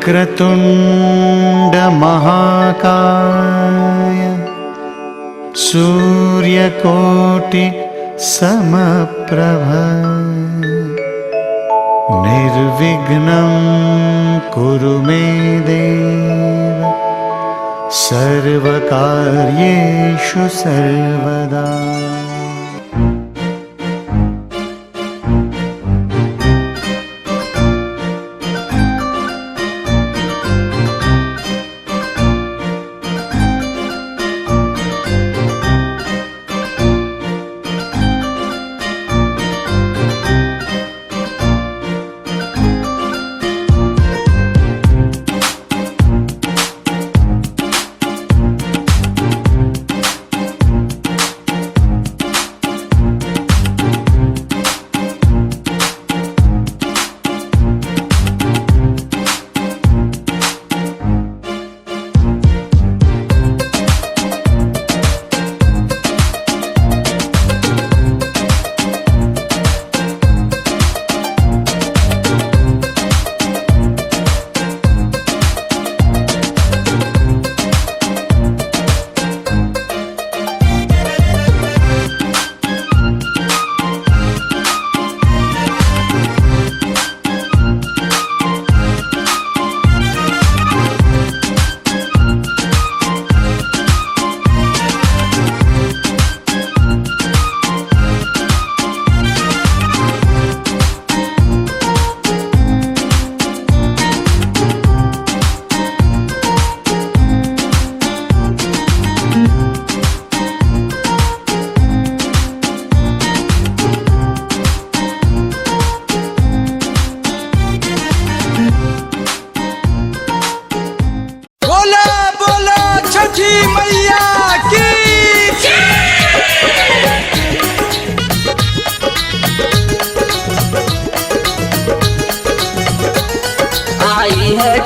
वक्रतुंड महाकाय सूर्यकोटि समप्रभ निर्विघ्नं कुरु मे देव सर्वकार्येषु सर्वदा।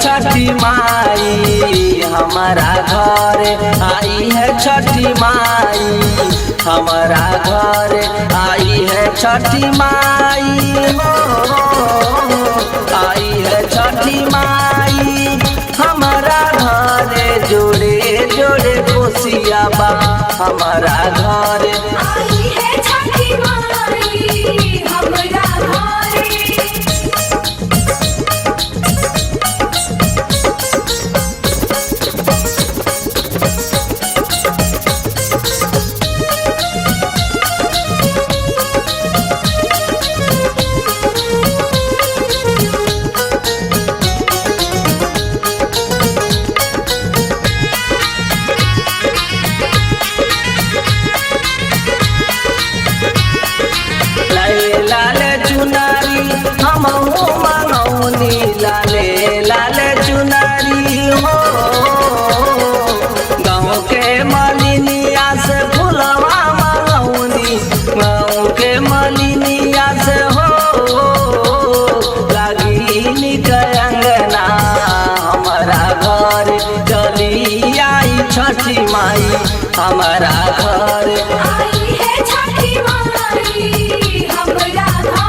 छठी माई हमारा घर आई है, छठी माई हमारा घर आई है, छठी माई आई है, छठी माई हमारा घर जोड़े जोड़े कोसिया बा हमारा घर आई है, छठी माई हमारा घर। लाले चुनारी हम मंगौनी, लाले लाले चुनारी हो गाँव के मलिनिया से फुलवा मंगौनी, गाँव के मलिनिया से हो लगी निकल अंगना हमारा घर चली आई छठी माई हमारा घर आई है, छठी माई हमारा घर।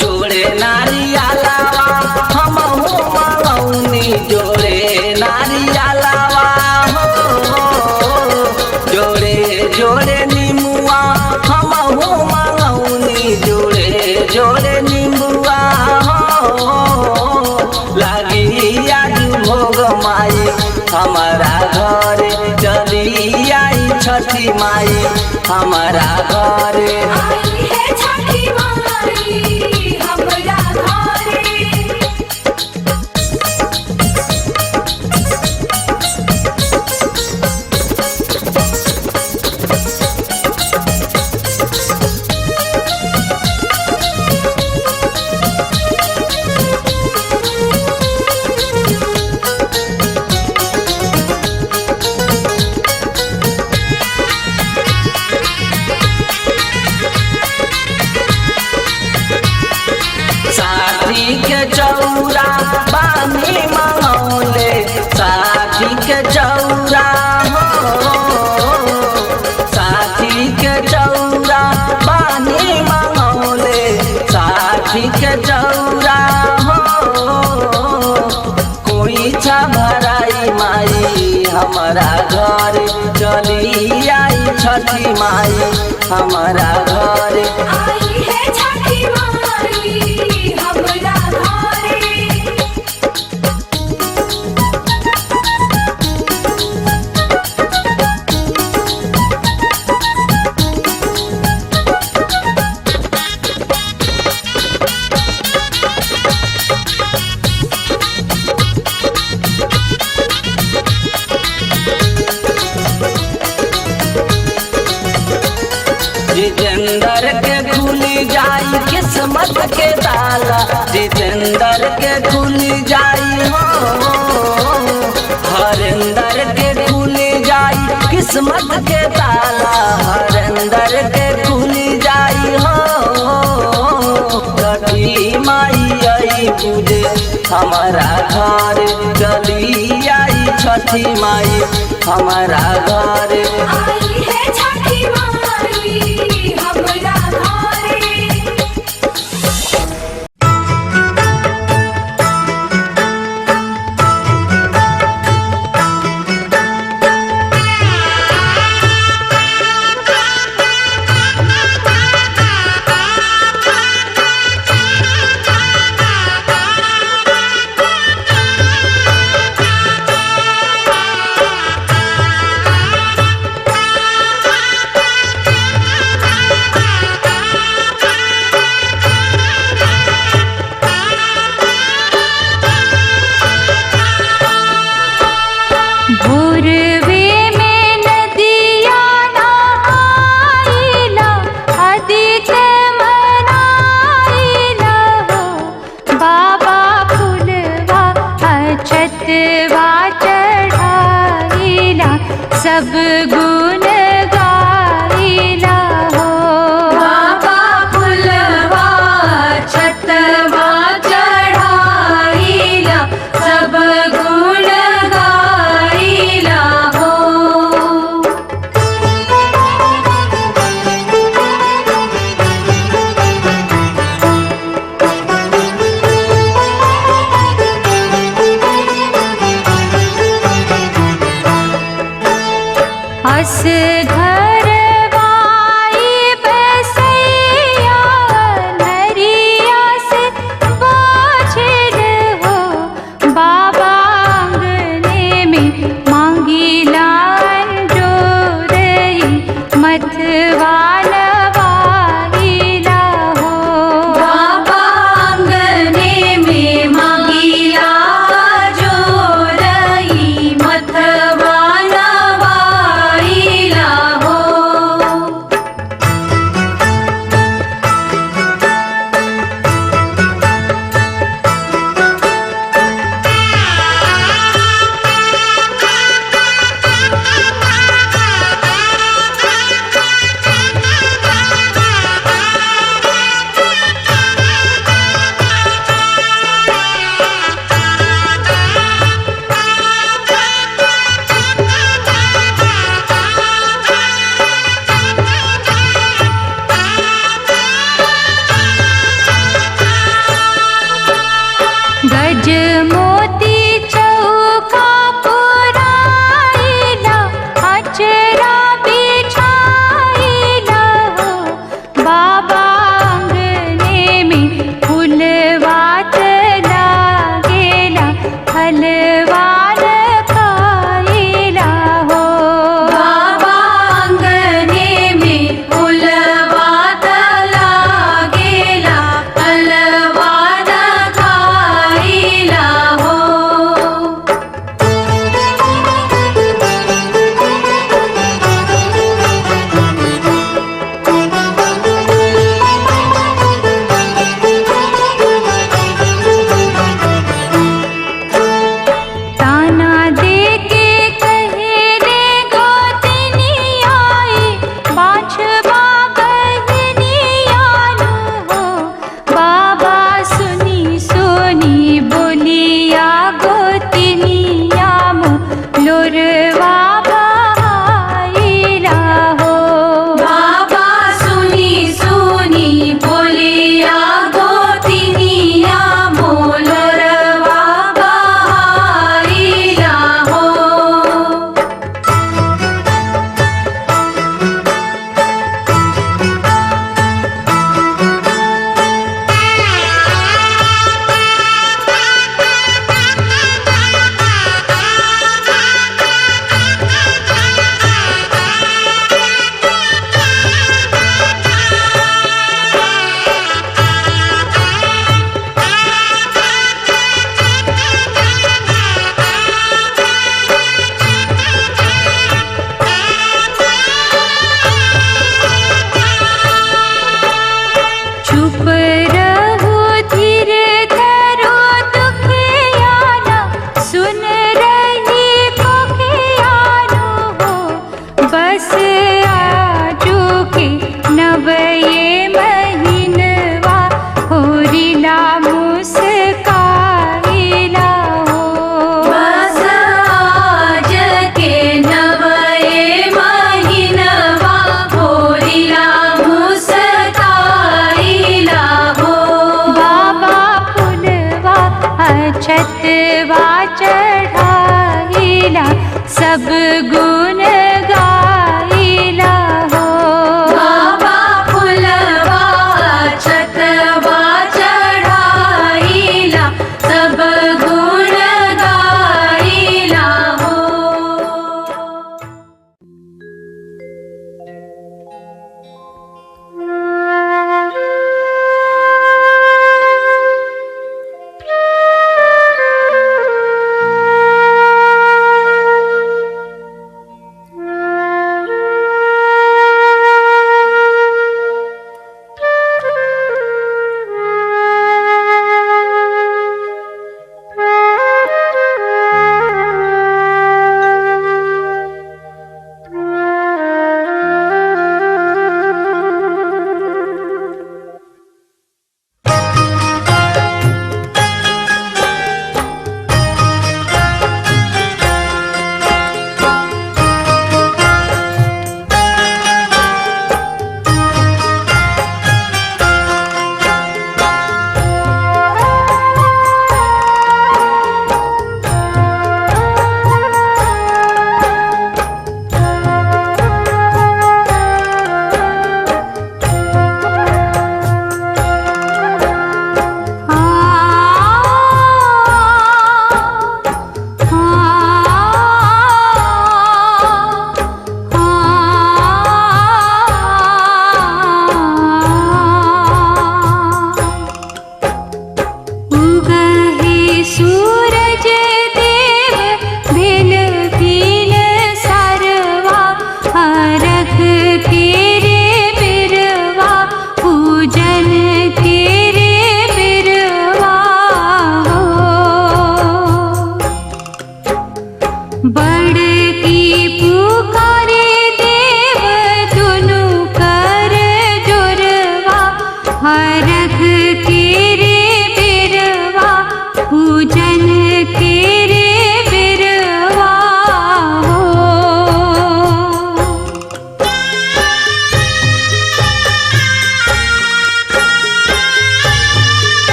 जोड़े नारियलावा हम मंगौनी, जोड़े नारियलावा हो जोड़े जोड़े नीमुआ हम मंगौनी, जोड़े जोड़े नीमुआ हो लगी आज भोग माई हमारा घर चली आई छठी माई हमारा घर आई है, छठी माई हमारा घर। चौरा हो, साथी के चौरा बानी मंगौले, साथी के चौरा हो, कोई छा भराई माई हमारा घर चली आई छठी माई हमारा घर। आई है छठी माई हमरा घरे। जितेंद्र के खुली जाई किस्मत के ताला, जितेंद्र के खुली जाई हो, हरिंदर के खुली जाई किस्मत के ताला, हरिंदर के खुली जाई हो। छठी माई आई पूजे हमारा घर चली आई छठी माई हमारा घर। आई है छठी माई हमरा घरे। सब गुण गाइला हो। बाबा फुलवा छतवा चढ़ाइला, सब गुण गाइला हो। अस घरवाई बसैया नरिया से बाछिल हो, बाबा आंगने में मांगीला अंजोरई, मथवा नवाइला हो। बाबा आंगने में मांगीला जोरई, मथवा सब गुण गाइला हो। बाबा फुलवा छतवा चढ़ाइला सब गुण गाइला हो।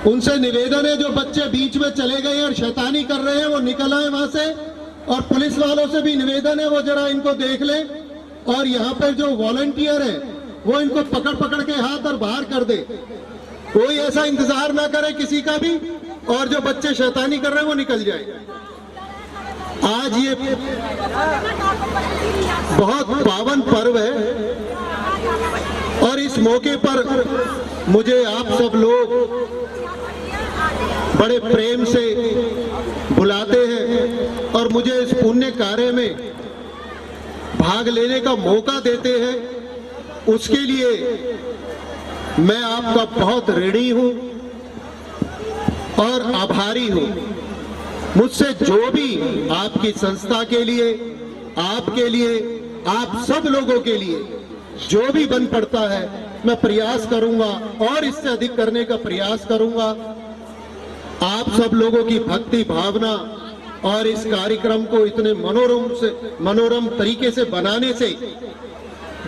उनसे निवेदन है जो बच्चे बीच में चले गए और शैतानी कर रहे हैं वो निकल आए वहां से, और पुलिस वालों से भी निवेदन है वो जरा इनको देख ले, और यहाँ पर जो वॉलंटियर है वो इनको पकड़ पकड़ के हाथ और बाहर कर दे। कोई ऐसा इंतजार ना करे किसी का भी, और जो बच्चे शैतानी कर रहे हैं वो निकल जाए। आज ये बहुत पावन पर्व है और इस मौके पर मुझे आप सब लोग बड़े प्रेम से बुलाते हैं और मुझे इस पुण्य कार्य में भाग लेने का मौका देते हैं। उसके लिए मैं आपका बहुत ऋणी हूं और आभारी हूं। मुझसे जो भी आपकी संस्था के लिए आपके लिए, आप सब लोगों के लिए जो भी बन पड़ता है मैं प्रयास करूंगा और इससे अधिक करने का प्रयास करूंगा। आप सब लोगों की भक्ति भावना और इस कार्यक्रम को इतने मनोरम तरीके से बनाने से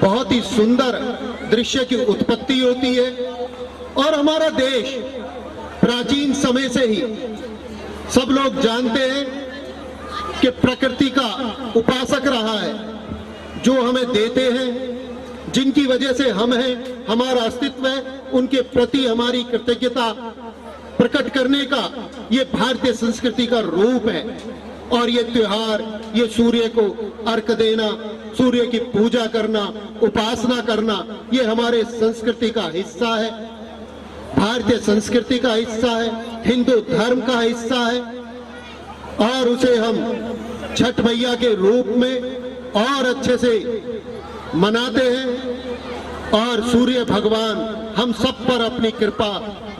बहुत ही सुंदर दृश्य की उत्पत्ति होती है। और हमारा देश प्राचीन समय से ही सब लोग जानते हैं कि प्रकृति का उपासक रहा है, जो हमें देते हैं, जिनकी वजह से हम हैं, हमारा अस्तित्व है, उनके प्रति हमारी कृतज्ञता प्रकट करने का ये भारतीय संस्कृति का रूप है। और ये त्योहार, ये सूर्य को अर्घ देना, सूर्य की पूजा करना, उपासना करना, ये हमारे संस्कृति का हिस्सा है, भारतीय संस्कृति का हिस्सा है, हिंदू धर्म का हिस्सा है। और उसे हम छठ मैया के रूप में और अच्छे से मनाते हैं। और सूर्य भगवान हम सब पर अपनी कृपा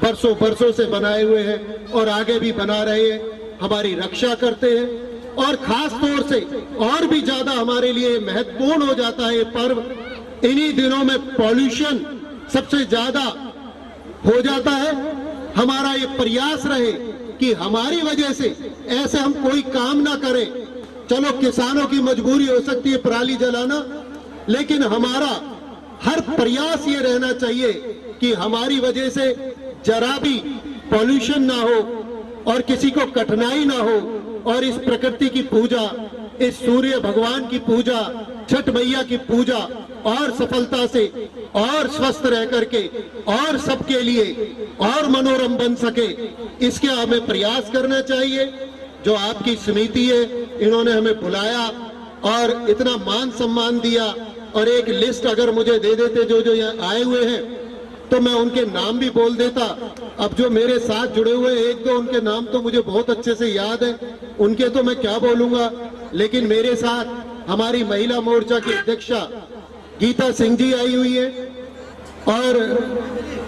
बरसों बरसों से बनाए हुए हैं और आगे भी बना रहे हैं, हमारी रक्षा करते हैं। और खास तौर से और भी ज्यादा हमारे लिए महत्वपूर्ण हो जाता है ये पर्व। इन्हीं दिनों में पॉल्यूशन सबसे ज्यादा हो जाता है। हमारा ये प्रयास रहे कि हमारी वजह से ऐसे हम कोई काम ना करें। चलो किसानों की मजबूरी हो सकती है पराली जलाना, लेकिन हमारा हर प्रयास ये रहना चाहिए कि हमारी वजह से जरा भी पॉल्यूशन ना हो और किसी को कठिनाई ना हो। और इस प्रकृति की पूजा, इस सूर्य भगवान की पूजा, छठ मैया की पूजा और सफलता से और स्वस्थ रह करके और सबके लिए और मनोरम बन सके, इसके हमें प्रयास करना चाहिए। जो आपकी समिति है, इन्होंने हमें बुलाया और इतना मान सम्मान दिया। और एक लिस्ट अगर मुझे दे देते जो जो यहाँ आए हुए हैं, तो मैं उनके नाम भी बोल देता। अब जो मेरे साथ जुड़े हुए एक दो उनके नाम तो मुझे बहुत अच्छे से याद है, उनके तो मैं क्या बोलूंगा। लेकिन मेरे साथ हमारी महिला मोर्चा की अध्यक्षा गीता सिंह जी आई हुई है। और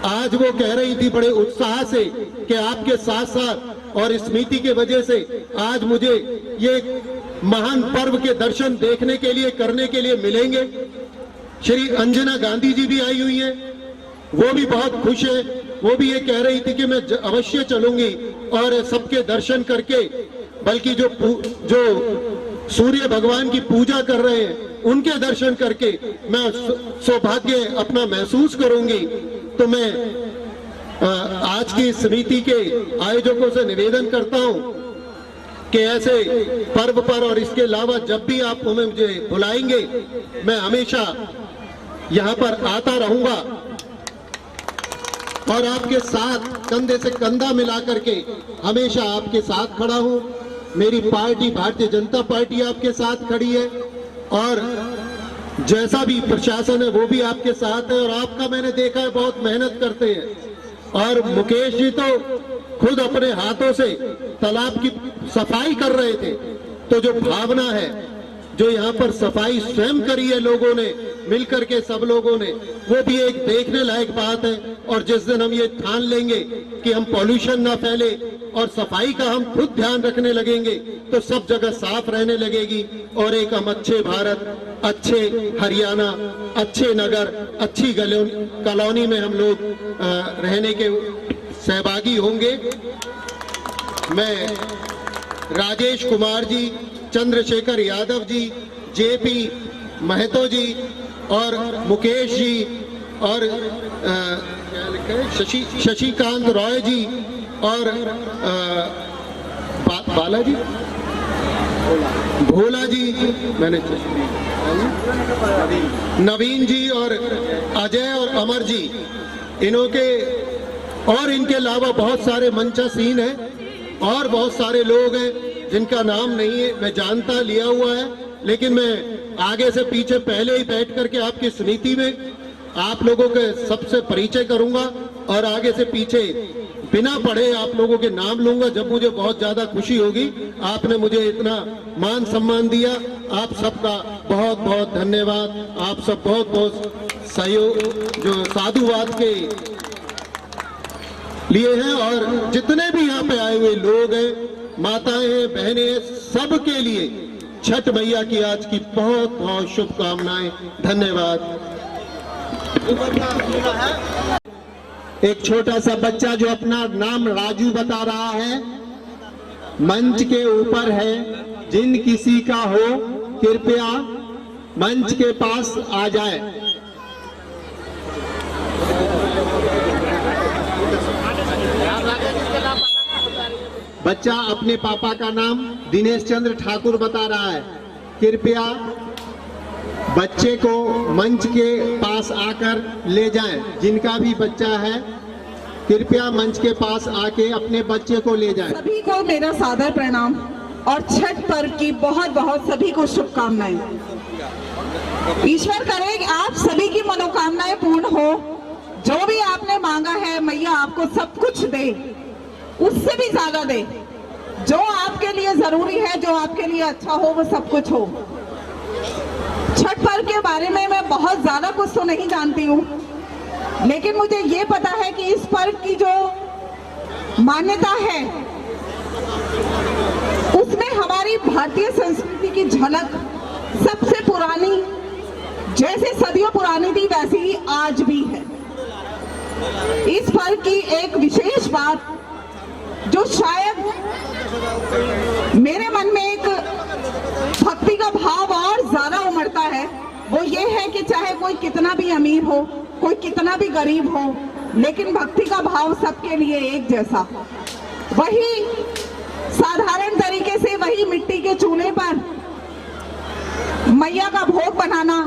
आज वो कह रही थी बड़े उत्साह से कि आपके साथ साथ और इस समिति के वजह से आज मुझे ये महान पर्व के दर्शन देखने के लिए, करने के लिए मिलेंगे। श्री अंजना गांधी जी भी आई हुई है, वो भी बहुत खुश है। वो भी ये कह रही थी कि मैं अवश्य चलूंगी और सबके दर्शन करके, बल्कि जो सूर्य भगवान की पूजा कर रहे हैं उनके दर्शन करके मैं सौभाग्य अपना महसूस करूंगी। तो मैं आज की समिति के आयोजकों से निवेदन करता हूं कि ऐसे पर्व पर और इसके अलावा जब भी आप हमें मुझे बुलाएंगे, मैं हमेशा यहाँ पर आता रहूंगा और आपके साथ कंधे से कंधा मिला करके हमेशा आपके साथ खड़ा हूं। मेरी पार्टी भारतीय जनता पार्टी आपके साथ खड़ी है और जैसा भी प्रशासन है वो भी आपके साथ है। और आपका मैंने देखा है बहुत मेहनत करते हैं। और मुकेश जी तो खुद अपने हाथों से तालाब की सफाई कर रहे थे। तो जो भावना है, जो यहाँ पर सफाई स्वयं करी है लोगों ने मिलकर के, सब लोगों ने, वो भी एक देखने लायक बात है। और जिस दिन हम ये ठान लेंगे कि हम पॉल्यूशन ना फैले और सफाई का हम खुद ध्यान रखने लगेंगे, तो सब जगह साफ रहने लगेगी और एक हम अच्छे भारत, अच्छे हरियाणा, अच्छे नगर, अच्छी कॉलोनी में हम लोग रहने के सहभागी होंगे। मैं राजेश कुमार जी, चंद्रशेखर यादव जी, जेपी महतो जी और मुकेश जी और शशिकांत रॉय जी और बालाजी भोला जी, मैंने नवीन जी और अजय और अमर जी, और इनके अलावा बहुत सारे मंचासीन हैं और बहुत सारे लोग हैं जिनका नाम नहीं है, मैं जानता लिया हुआ है। लेकिन मैं आगे से पीछे पहले ही बैठ करके आपकी समिति में आप लोगों के सबसे परिचय करूंगा और आगे से पीछे बिना पढ़े आप लोगों के नाम लूंगा जब मुझे बहुत ज्यादा खुशी होगी। आपने मुझे इतना मान सम्मान दिया, आप सबका बहुत बहुत धन्यवाद। आप सब बहुत बहुत सहयोग जो साधुवाद के लिए हैं। और जितने भी यहाँ पे आए हुए लोग हैं, माताएं हैं, बहनें हैं, सबके लिए छठ मैया की आज की बहुत बहुत शुभकामनाएं। धन्यवाद। एक छोटा सा बच्चा जो अपना नाम राजू बता रहा है, मंच के ऊपर है। जिन किसी का हो कृपया मंच के पास आ जाए। बच्चा अपने पापा का नाम दिनेश चंद्र ठाकुर बता रहा है। कृपया बच्चे को मंच के पास आकर ले जाएं। जिनका भी बच्चा है कृपया मंच के पास आके अपने बच्चे को ले जाएं। सभी को मेरा सादर प्रणाम और छठ पर्व की बहुत बहुत सभी को शुभकामनाएं। ईश्वर करे कि आप सभी की मनोकामनाएं पूर्ण हो। जो भी आपने मांगा है मैया आपको सब कुछ दे, उससे भी ज्यादा दे। जो आपके लिए जरूरी है, जो आपके लिए अच्छा हो, वो सब कुछ हो। छठ पर्व के बारे में मैं बहुत ज्यादा कुछ तो नहीं जानती हूँ, लेकिन मुझे ये पता है कि इस पर्व की जो मान्यता है उसमें हमारी भारतीय संस्कृति की झलक सबसे पुरानी, जैसे सदियों पुरानी थी वैसी ही आज भी है। इस पर्व की एक विशेष बात जो शायद मेरे मन में एक भक्ति का भाव और ज्यादा उमड़ता है, वो ये है कि चाहे कोई कितना भी अमीर हो, कोई कितना भी गरीब हो, लेकिन भक्ति का भाव सबके लिए एक जैसा। वही साधारण तरीके से वही मिट्टी के चूल्हे पर मैया का भोग बनाना,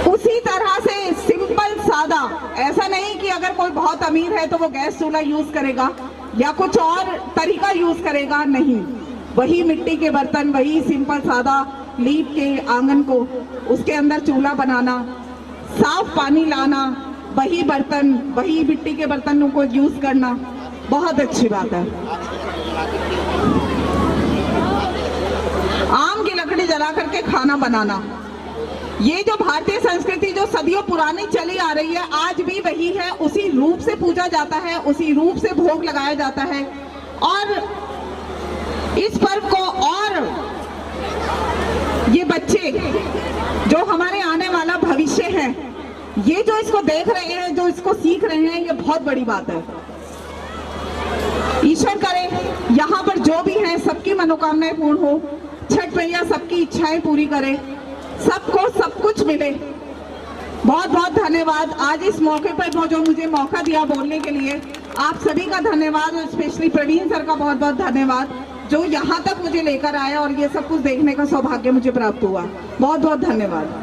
उसी तरह से सिंपल सादा। ऐसा नहीं कि अगर कोई बहुत अमीर है तो वो गैस चूल्हा यूज करेगा या कुछ और तरीका यूज करेगा, नहीं। वही मिट्टी के बर्तन, वही सिंपल सादा लीप के आंगन को, उसके अंदर चूल्हा बनाना, साफ पानी लाना, वही बर्तन, वही मिट्टी के बर्तनों को यूज करना, बहुत अच्छी बात है। आम की लकड़ी जला करके खाना बनाना, ये जो भारतीय संस्कृति जो सदियों पुरानी चली आ रही है, आज भी वही है। उसी रूप से पूजा जाता है, उसी रूप से भोग लगाया जाता है। और इस पर्व को और ये बच्चे जो हमारे आने वाला भविष्य है, ये जो इसको देख रहे हैं, जो इसको सीख रहे हैं, ये बहुत बड़ी बात है। ईश्वर करे यहाँ पर जो भी हैं सबकी मनोकामनाएं पूर्ण हो। छठ मैया सबकी इच्छाएं पूरी करे, सबको सब कुछ मिले। बहुत बहुत धन्यवाद। आज इस मौके पर जो मुझे मौका दिया बोलने के लिए, आप सभी का धन्यवाद और स्पेशली प्रवीण सर का बहुत बहुत धन्यवाद, जो यहाँ तक मुझे लेकर आया और ये सब कुछ देखने का सौभाग्य मुझे प्राप्त हुआ। बहुत बहुत धन्यवाद।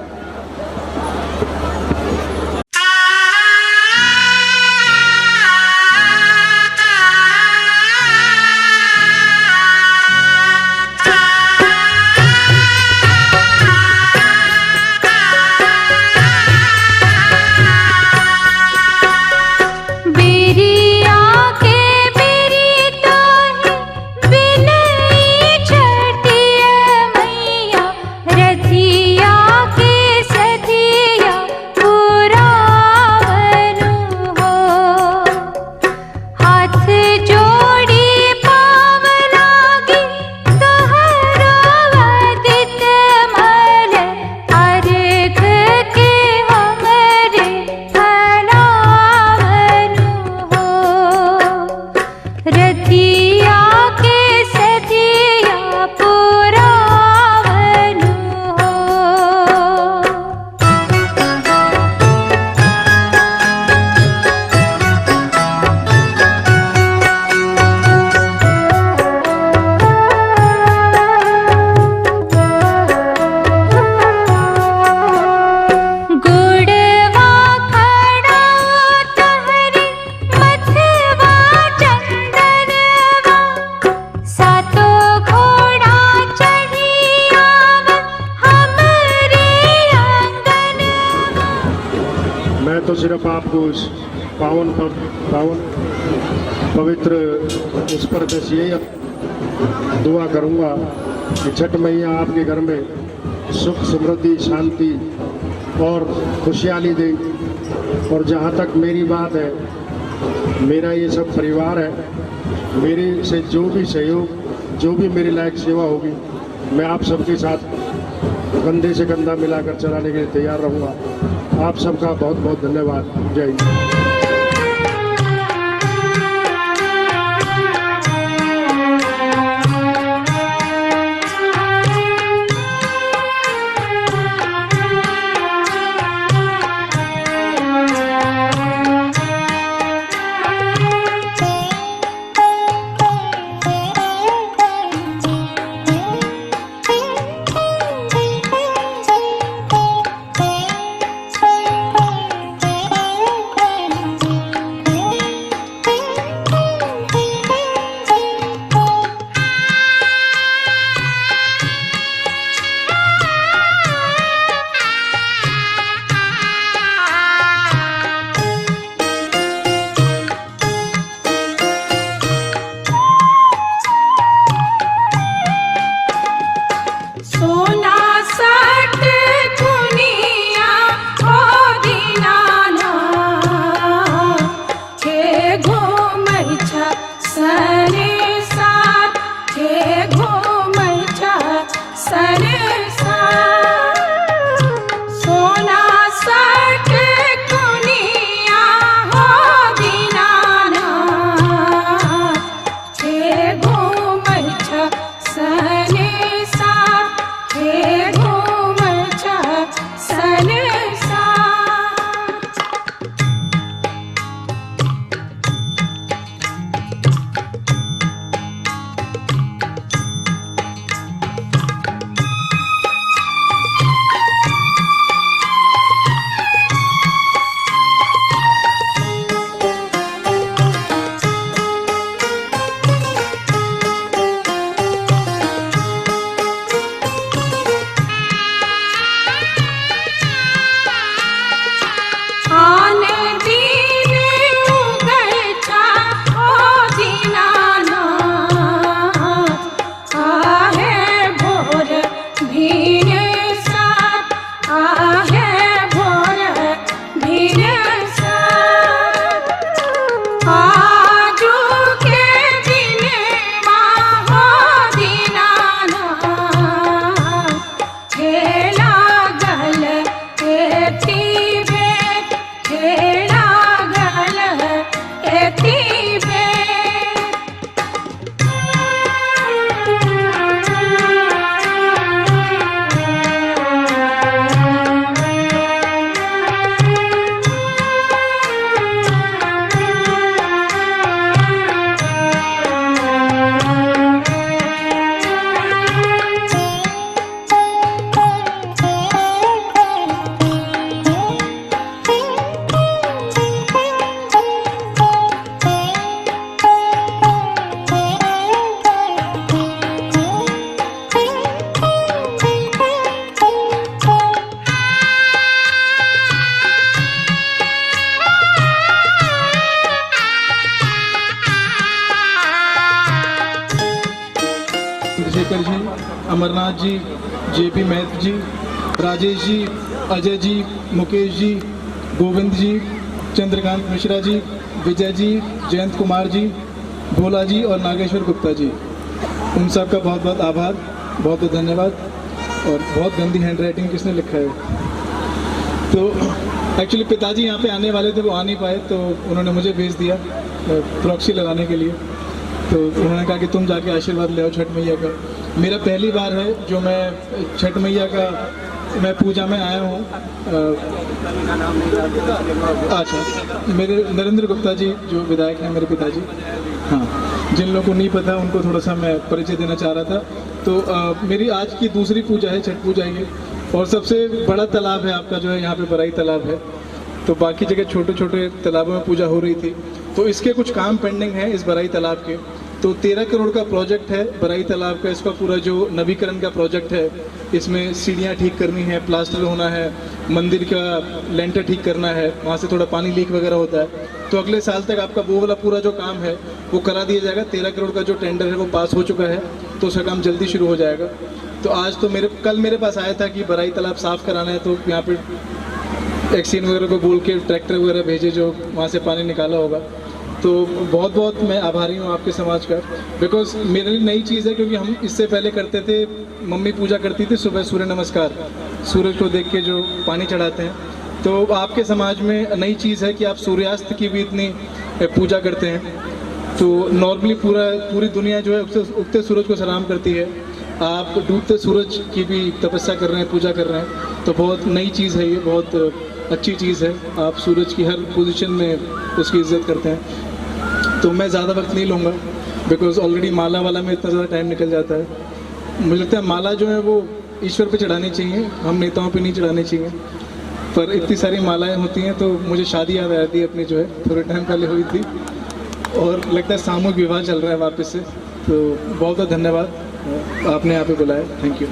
तो सिर्फ आपको इस पावन पवित्र इस पर बस यही दुआ करूंगा कि छठ मैया आपके घर में सुख समृद्धि शांति और खुशहाली दे। और जहाँ तक मेरी बात है, मेरा ये सब परिवार है, मेरे से जो भी सहयोग जो भी मेरी लायक सेवा होगी मैं आप सबके साथ कंधे से कंधा मिलाकर चलाने के लिए तैयार रहूँगा। आप सबका बहुत बहुत धन्यवाद। जय हिंद। चंद्रशेखर जी, अमरनाथ जी, जेपी महत जी, राजेश जी, अजय जी, मुकेश जी, गोविंद जी, चंद्रकांत मिश्रा जी, विजय जी, जयंत कुमार जी, भोला जी और नागेश्वर गुप्ता जी, उन सब का बहुत बहुत आभार, बहुत बहुत धन्यवाद। और बहुत गंदी हैंड राइटिंग किसने लिखा है। तो एक्चुअली पिताजी यहाँ पे आने वाले थे, वो आ नहीं पाए, तो उन्होंने मुझे भेज दिया प्रॉक्सी लगाने के लिए। तो उन्होंने कहा कि तुम जाके आशीर्वाद ले आओ छठ मैया का। मेरा पहली बार है जो मैं छठ मैया का मैं पूजा में आया हूँ। अच्छा, मेरे नरेंद्र गुप्ता जी जो विधायक हैं मेरे पिताजी, हाँ, जिन लोगों को नहीं पता उनको थोड़ा सा मैं परिचय देना चाह रहा था। तो मेरी आज की दूसरी पूजा है, छठ पूजा ये, और सबसे बड़ा तालाब है आपका जो है यहाँ पे बराई तालाब है। तो बाकी जगह छोटे छोटे तालाबों में पूजा हो रही थी, तो इसके कुछ काम पेंडिंग है इस बराई तालाब के। तो 13 करोड़ का प्रोजेक्ट है बराई तालाब का। इसका पूरा जो नवीकरण का प्रोजेक्ट है, इसमें सीढ़ियाँ ठीक करनी है, प्लास्टर होना है, मंदिर का लेंटर ठीक करना है, वहाँ से थोड़ा पानी लीक वगैरह होता है। तो अगले साल तक आपका वो वाला पूरा जो काम है वो करा दिया जाएगा। 13 करोड़ का जो टेंडर है वो पास हो चुका है, तो उसका काम जल्दी शुरू हो जाएगा। तो आज तो कल मेरे पास आया था कि बराई तालाब साफ़ कराना है, तो यहाँ पर एक्सीन वगैरह को बोल के ट्रैक्टर वगैरह भेजे जो वहाँ से पानी निकाला होगा। तो बहुत बहुत मैं आभारी हूँ आपके समाज का, बिकॉज मेरे लिए नई चीज़ है, क्योंकि हम इससे पहले करते थे, मम्मी पूजा करती थी सुबह सूर्य नमस्कार, सूरज को देख के जो पानी चढ़ाते हैं। तो आपके समाज में नई चीज़ है कि आप सूर्यास्त की भी इतनी पूजा करते हैं। तो नॉर्मली पूरी दुनिया जो है उगते सूरज को सलाम करती है, आप डूबते सूरज की भी तपस्या कर रहे हैं, पूजा कर रहे हैं। तो बहुत नई चीज़ है ये, बहुत अच्छी चीज़ है। आप सूरज की हर पोजीशन में उसकी इज्जत करते हैं। तो मैं ज़्यादा वक्त नहीं लूँगा, बिकॉज ऑलरेडी माला वाला में इतना ज़्यादा टाइम निकल जाता है। मुझे लगता है माला जो है वो ईश्वर पे चढ़ानी चाहिए, हम नेताओं पे नहीं चढ़ानी चाहिए। पर इतनी सारी मालाएं होती हैं, तो मुझे शादी याद आ जाती है अपनी, जो है थोड़े टाइम पहले हुई थी, और लगता है सामूहिक विवाह चल रहा है वापस से। तो बहुत बहुत धन्यवाद, आपने यहाँ पे बुलाया। Thank you.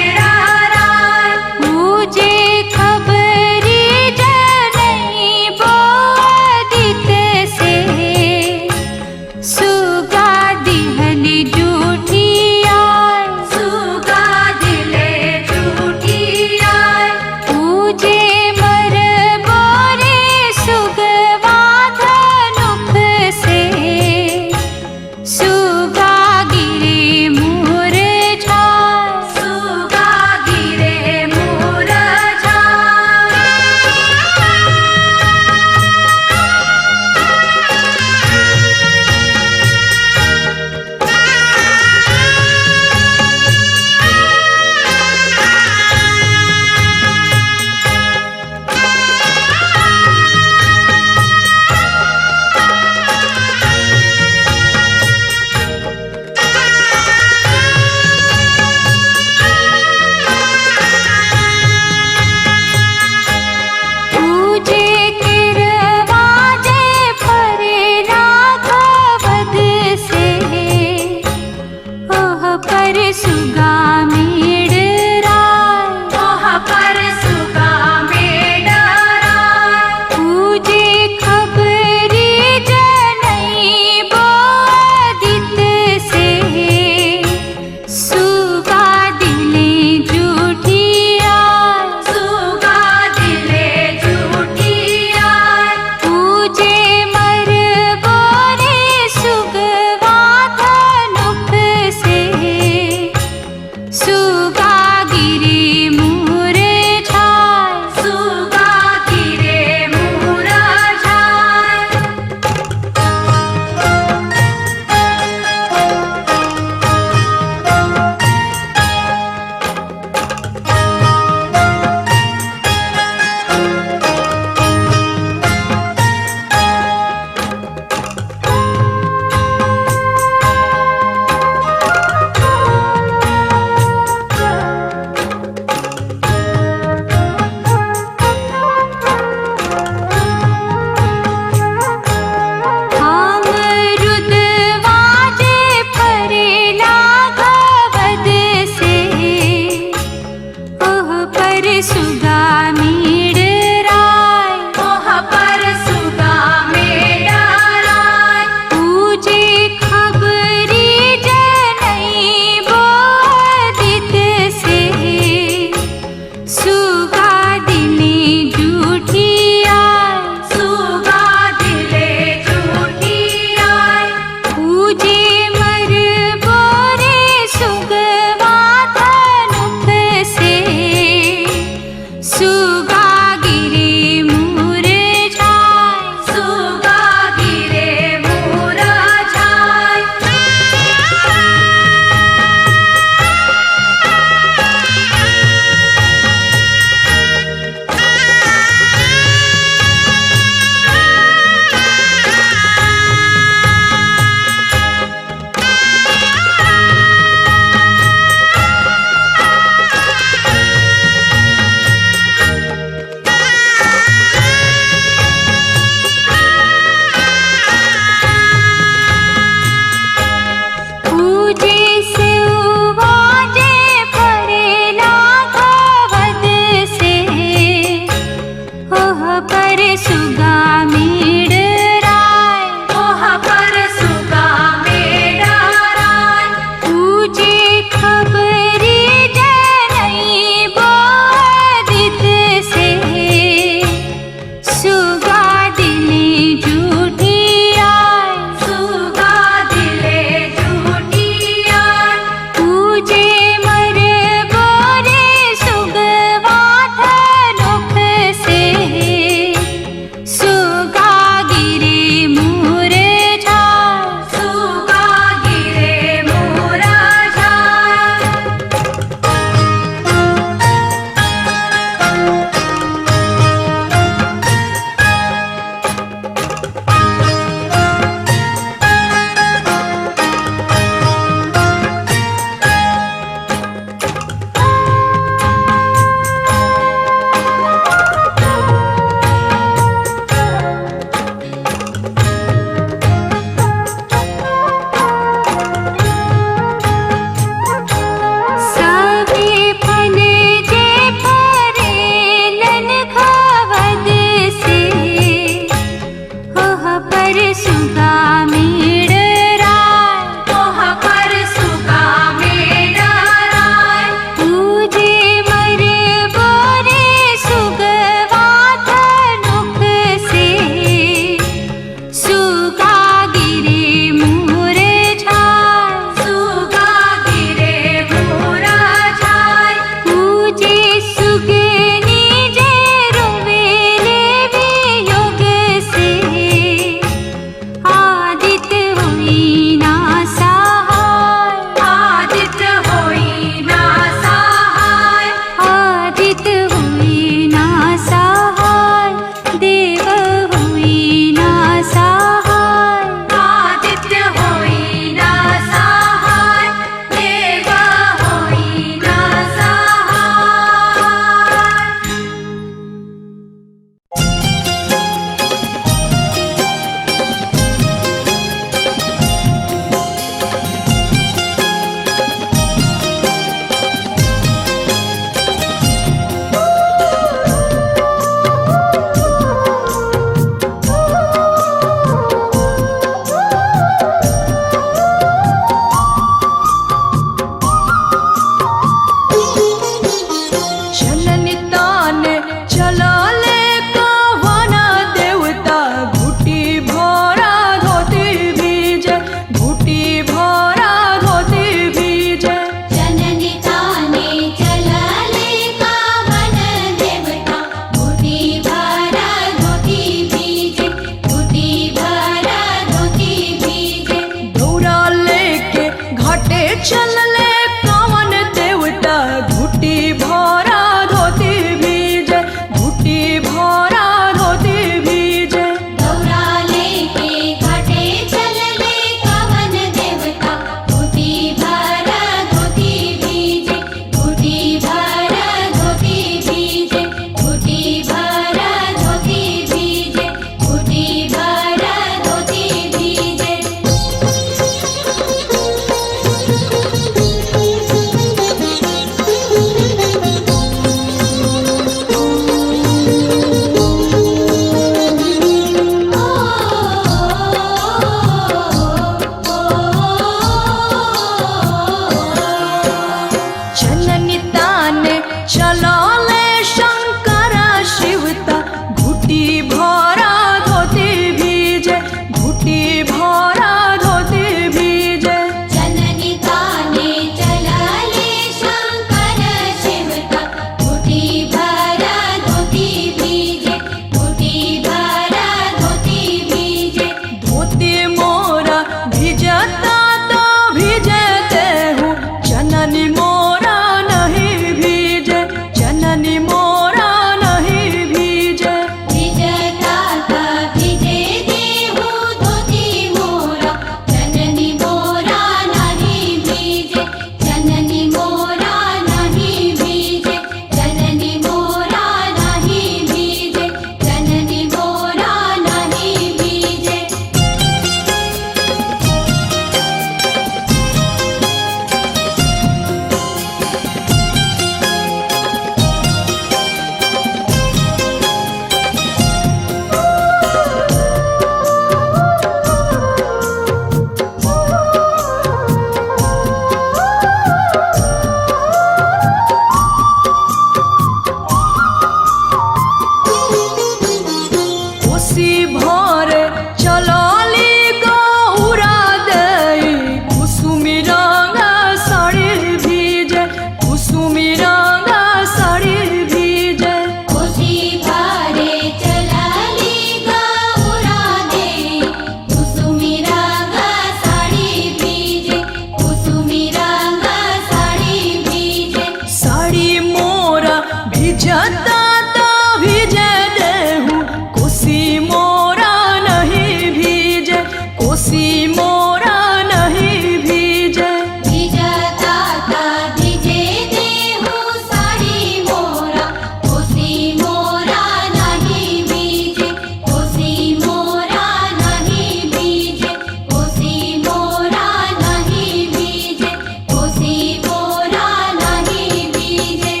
भिजता तो भिजे देहूँ कोसी मोरा नहीं भीजे, कोसी मोरा नहीं भीजे। भिजता ता भिजे देहूँ साड़ी मोरा, कोसी मोरा नहीं भीजे, कोसी मोरा नहीं भीजे, कोसी मोरा नहीं भीजे, कोसी मोरा नहीं भीजे।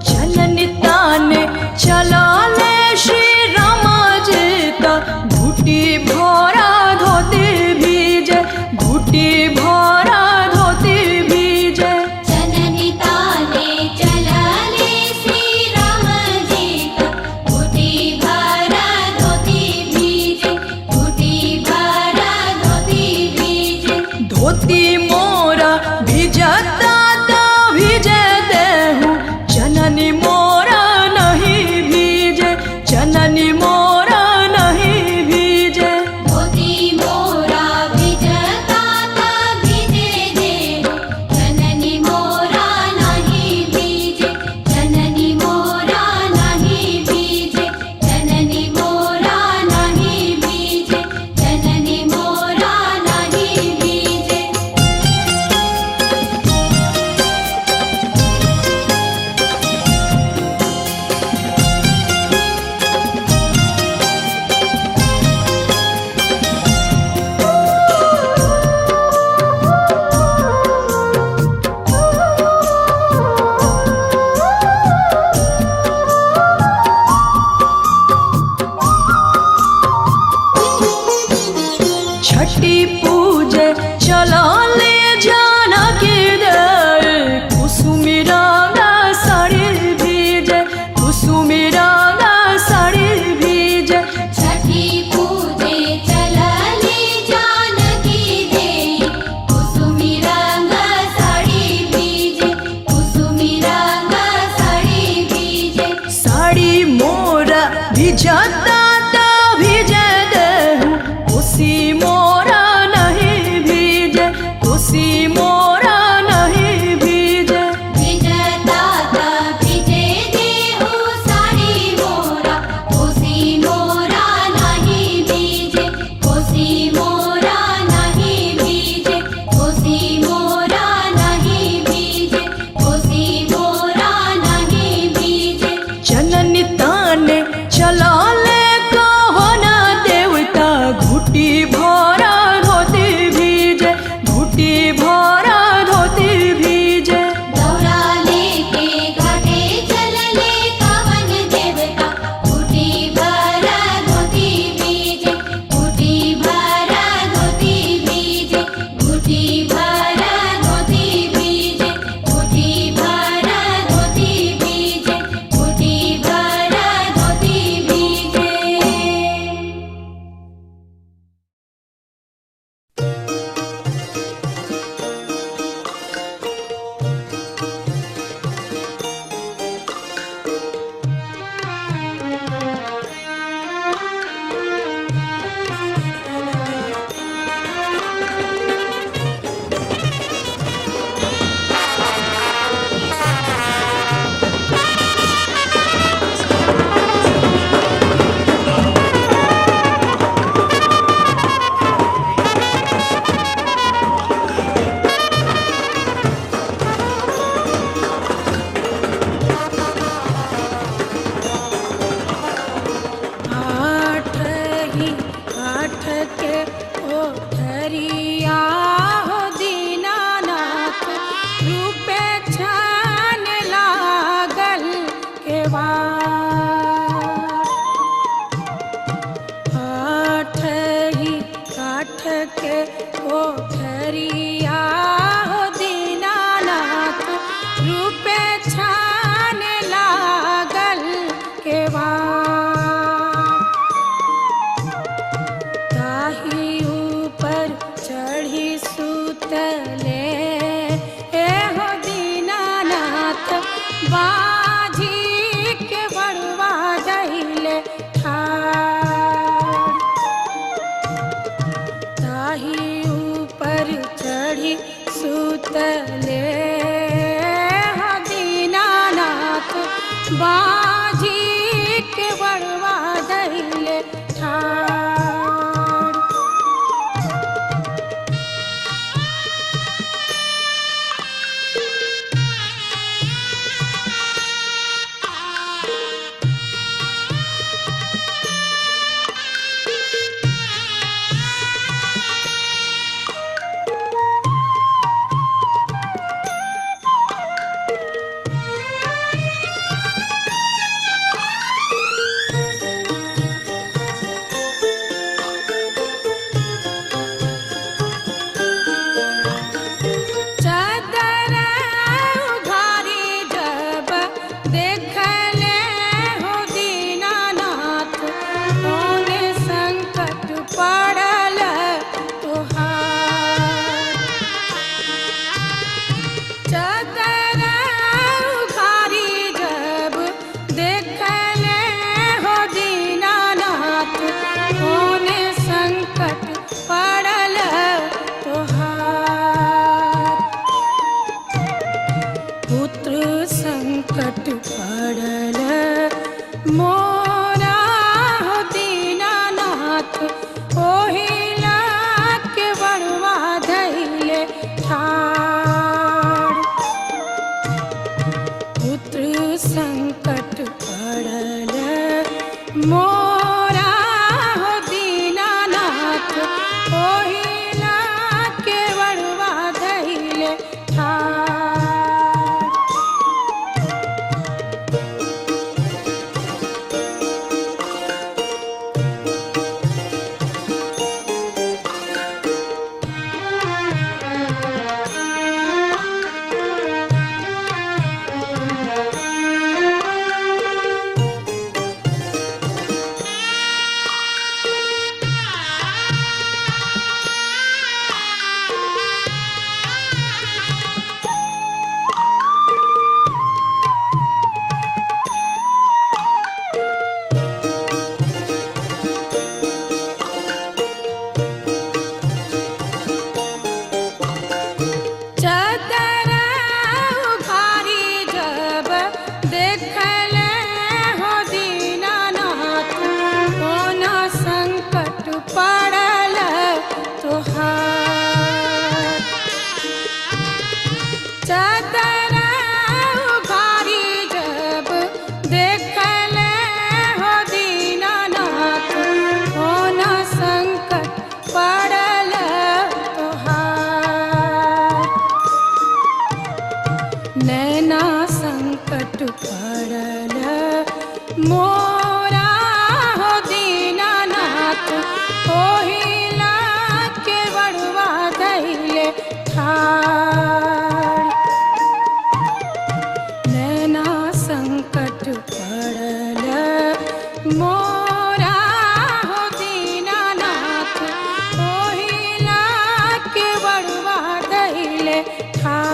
जननी ताने चला ले श्री रामाजी का घुटी भरा धोती भीजे, घुटी भरा धोती भीजे। जननी ताने चलले श्री राम जी का घुटी भरा धोती भीजे, घुटी भरा धोती भीजे। धोती मोरा भिजता तो भिजे देहूँ, जननी मोरा नहीं भीजे, जननी मोरा नहीं भीजे। धोती मोरा भिजता ता भिजे देहूँ, जननी मोरा नहीं भीजे, जननी मोरा नहीं भीजे, जननी मोरा नहीं भीजे, जननी मोरा नहीं भीजे। छठी पूजे चला ले जाना के दे, कुसुमी रंगा साड़ी भीजे, कुसुमी रंगा साड़ी भीजे। छठी पूजे चलले जानकी देई, कुसुमी रंग साड़ी भीजे, कुसुमी रंग साड़ी भीजे। साड़ी मोरा भिजता तो भिजे देहूँ, कोसी मोरा नहीं भीजे, कोसी मोरा नहीं भीजे। भिजता ता भिजे देहूँ साड़ी मोरा, कोसी मोरा नहीं भीजे, कोसी मोरा नहीं भीजे, कोसी मोरा नहीं भीजे, कोसी मोरा नहीं भीजे। जननी ताने चला ले कहो ना देवता, घुटी भरा धोती भीजे, घुटी भरा धोती भीजे। दौरा लेके घाटे चलले कवन देवता, घुटी भरा धोती भीजे, घुटी भरा धोती भीजे, घुटी भरा सुतले हो दीनानाथ बाजी के बड़वा धैले ठाड़ मोरा हो दीनानाथ ओहिला के बड़वा धैले ठाड़ पुत्र संकट पड़ल मोरा हो दीनानाथ ओहिला के बड़वा धैले ठाड़ नैना संकट पड़ल मोरा हो दीनानाथ ओहिला के बड़वा धैले ठाड़ नैना संकट पड़ल मोरा हो दीनानाथ ओहिला के बड़वा धैले ठाड़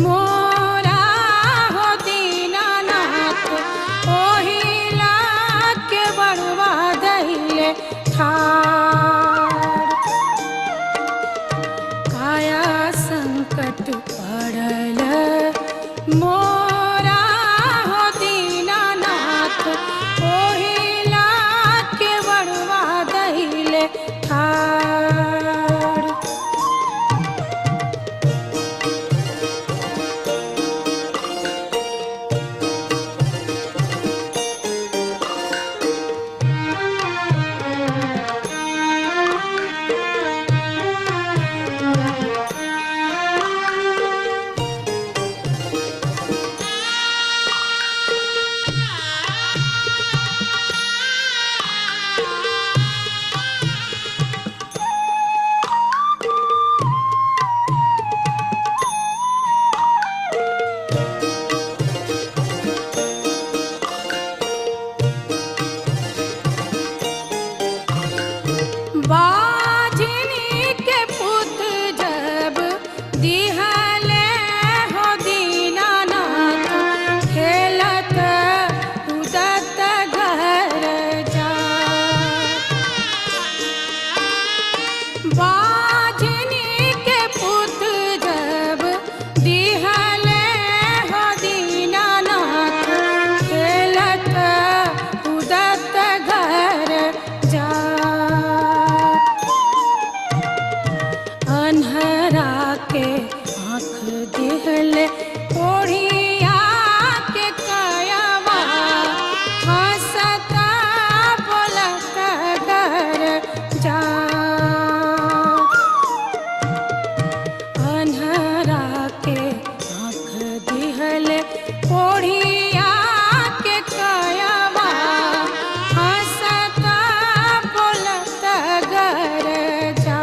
मोरा हो दीनानाथ ओढ़िया के कयवा हंसता बोलत घर जा।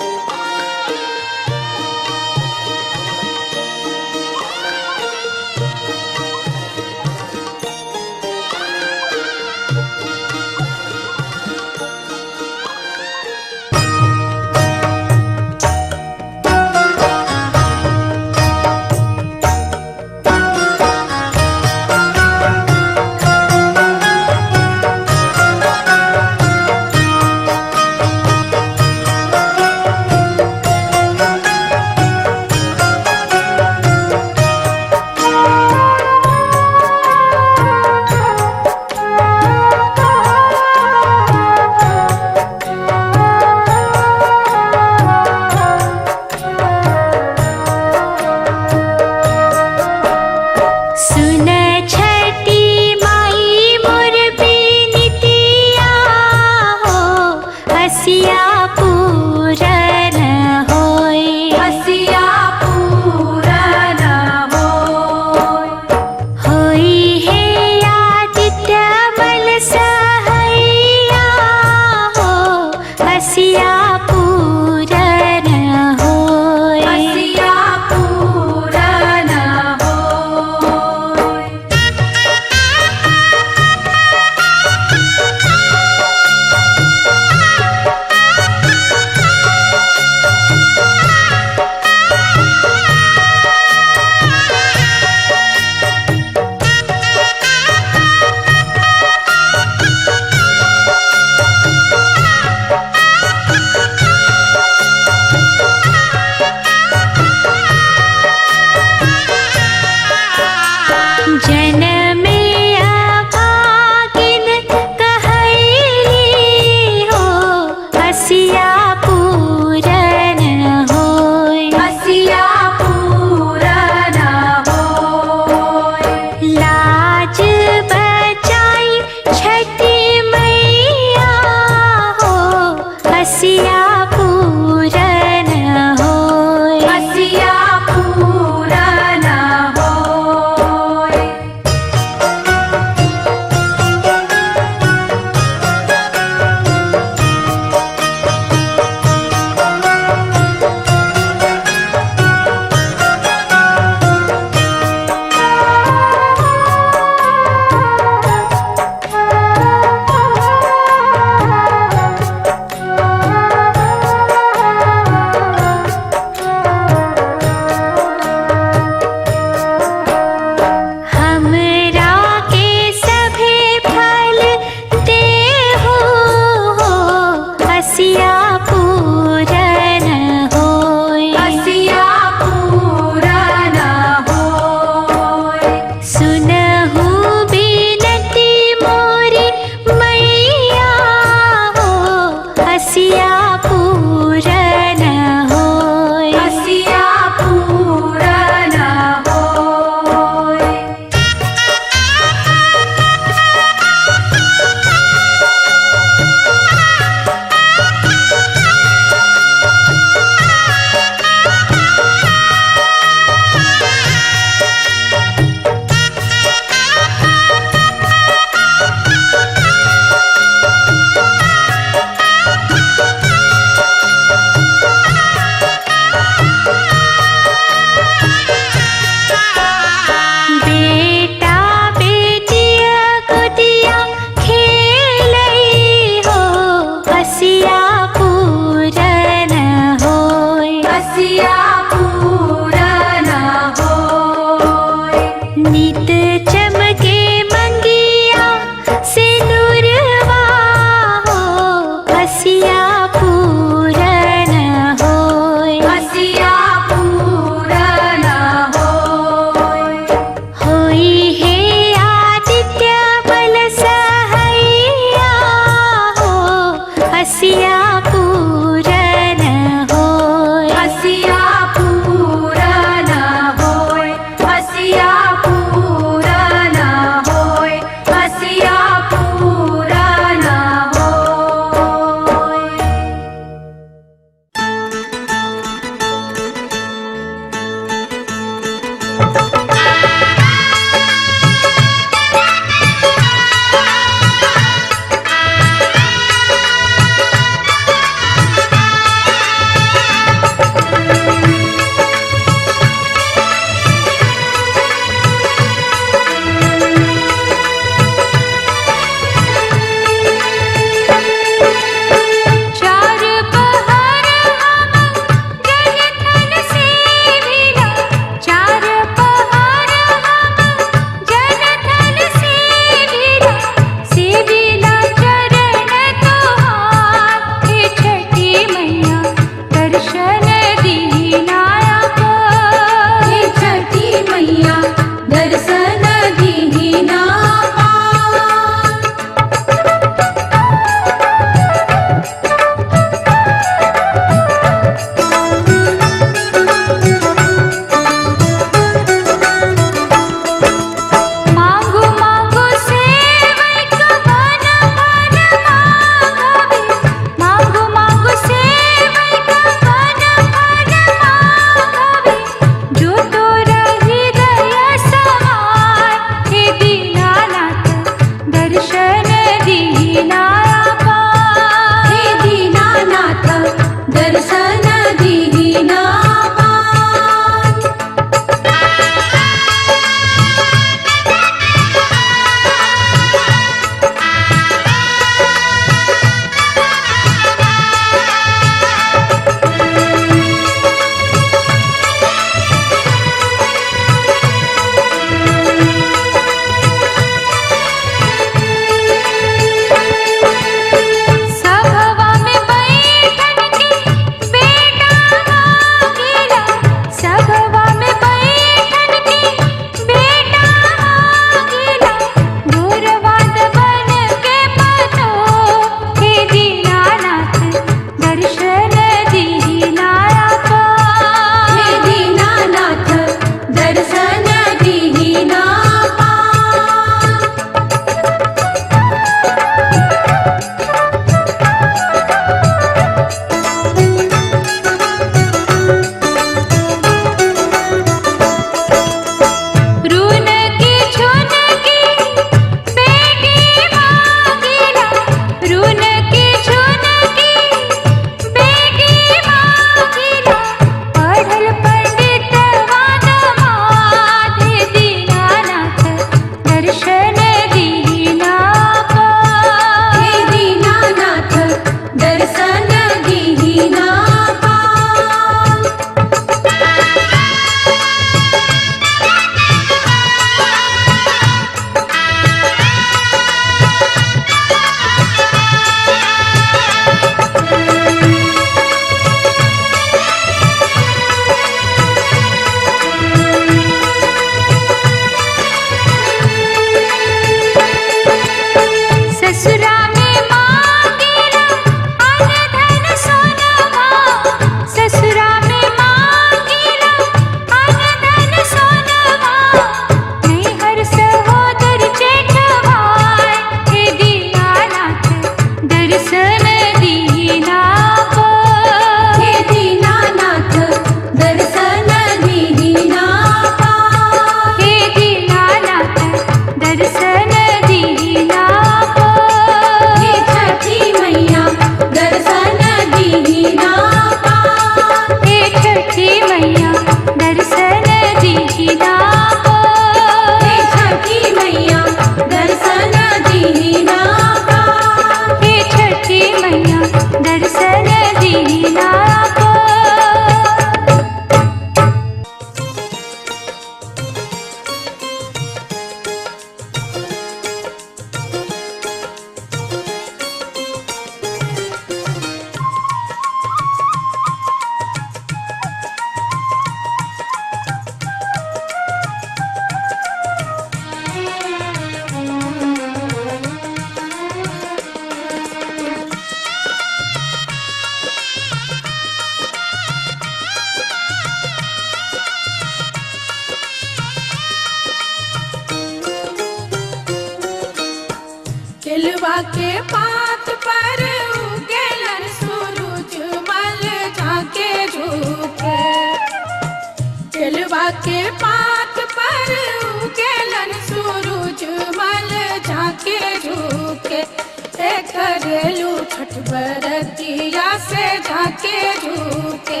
करेलू छठ बरतिया से झाके झूके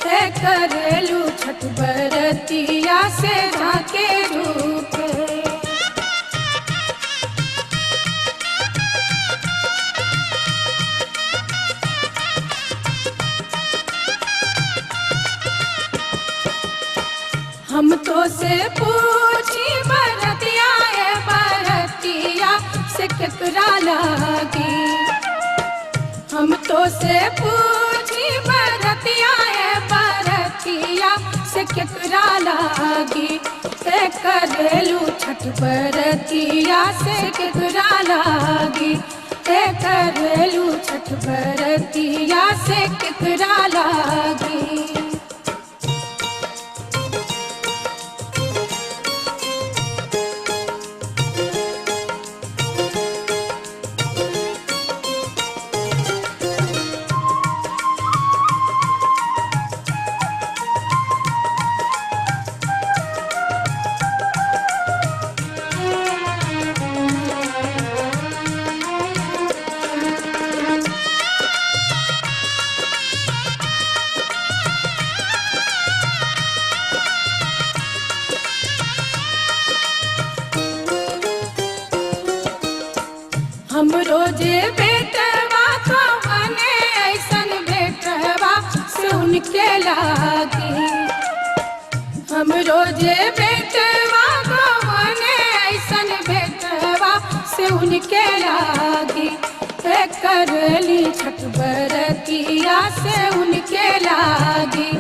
हे करेलू छठ बरतिया से झाके झूके। हम तो से पूछी बरतिया है बरतिया से केकरा लागी। हम तो से पूछी बरतिया है बरतिया से केकरा लागी। हे करेलू छठ बरतिया से केकरा लागी। हे करेलू छठ बरतिया से केकरा लागी। हम रोजे बेटवा कवने ऐसन बेटवा से उनके लागी। हम रोजे बेटवा कवने ऐसन बेटवा से उनके लागी। हे करेली छठ बरतिया से उनके लागी।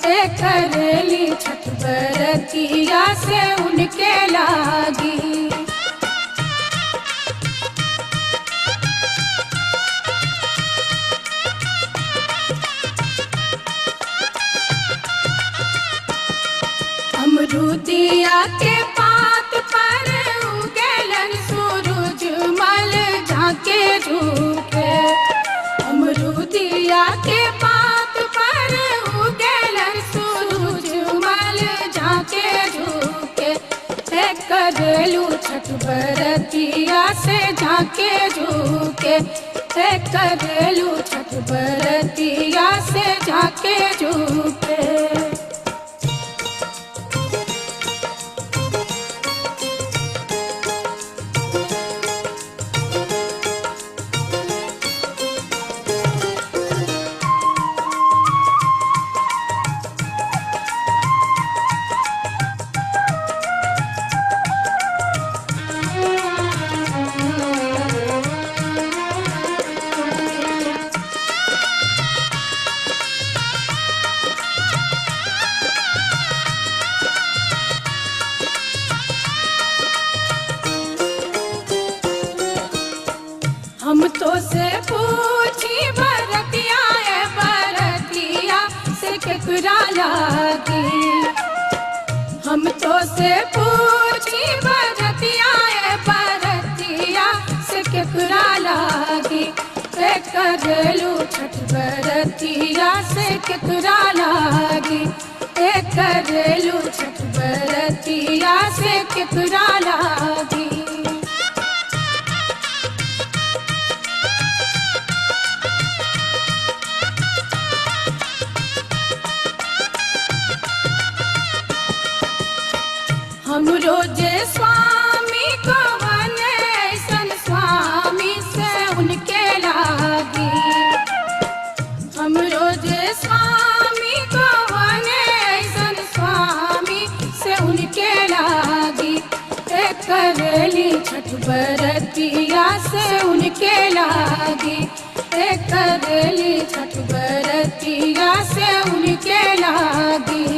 हे करेली छठ बरतिया से उनके लागी। अमरूदिया के पात पर उगलन सूरज मल झाके झूके। अमरूदिया के पात पर उगलन सूरज मल झाके झूके। हे करेलू छठ बरतिया से झाके झूके। हे करेलू छठ बरतिया से झाके झूके। हम तो से पूछी बरतिया है बरतिया से केकरा लागी। हम तो से पूछी बरतिया है बरतिया से केकरा लागी। हे करेलू छठ बरतिया से केकरा लागी। हे करेलू छठ बरतिया से केकरा लागी। हम रोजे स्वामी कवन ऐसन स्वामी से उनके लागी। हम रोजे स्वामी कवन ऐसन स्वामी से उनके लागी। हे करेली छठ बरतिया से उनके लागी। हे करेली छठ बरतिया से उनके लागी।